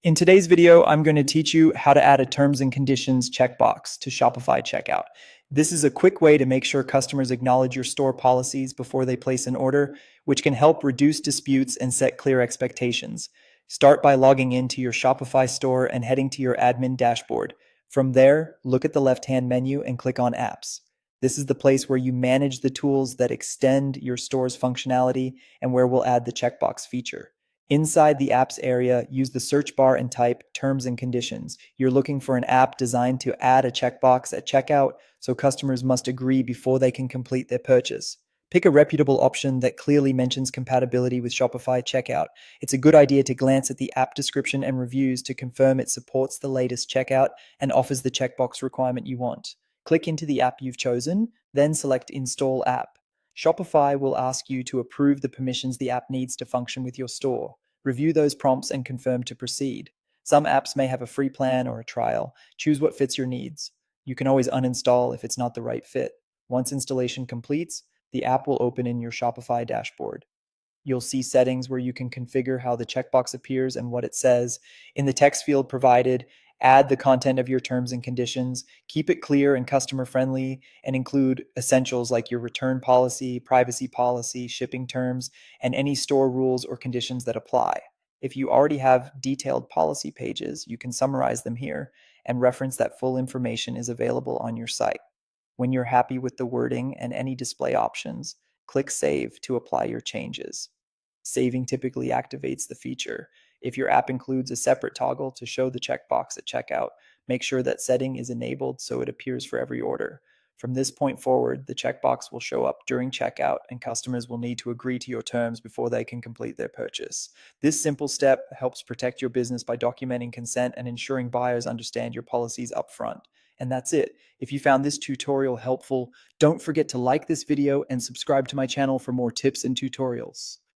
In today's video, I'm going to teach you how to add a terms and conditions checkbox to Shopify checkout. This is a quick way to make sure customers acknowledge your store policies before they place an order, which can help reduce disputes and set clear expectations. Start by logging into your Shopify store and heading to your admin dashboard. From there, look at the left-hand menu and click on Apps. This is the place where you manage the tools that extend your store's functionality and where we'll add the checkbox feature. Inside the apps area, use the search bar and type terms and conditions. You're looking for an app designed to add a checkbox at checkout, so customers must agree before they can complete their purchase. Pick a reputable option that clearly mentions compatibility with Shopify checkout. It's a good idea to glance at the app description and reviews to confirm it supports the latest checkout and offers the checkbox requirement you want. Click into the app you've chosen, then select Install App. Shopify will ask you to approve the permissions the app needs to function with your store. Review those prompts and confirm to proceed. Some apps may have a free plan or a trial. Choose what fits your needs. You can always uninstall if it's not the right fit. Once installation completes, the app will open in your Shopify dashboard. You'll see settings where you can configure how the checkbox appears and what it says. In the text field provided, add the content of your terms and conditions, keep it clear and customer friendly, and include essentials like your return policy, privacy policy, shipping terms, and any store rules or conditions that apply. If you already have detailed policy pages, you can summarize them here and reference that full information is available on your site. When you're happy with the wording and any display options, click Save to apply your changes. Saving typically activates the feature. If your app includes a separate toggle to show the checkbox at checkout, make sure that setting is enabled so it appears for every order. From this point forward, the checkbox will show up during checkout and customers will need to agree to your terms before they can complete their purchase. This simple step helps protect your business by documenting consent and ensuring buyers understand your policies upfront. And that's it. If you found this tutorial helpful, don't forget to like this video and subscribe to my channel for more tips and tutorials.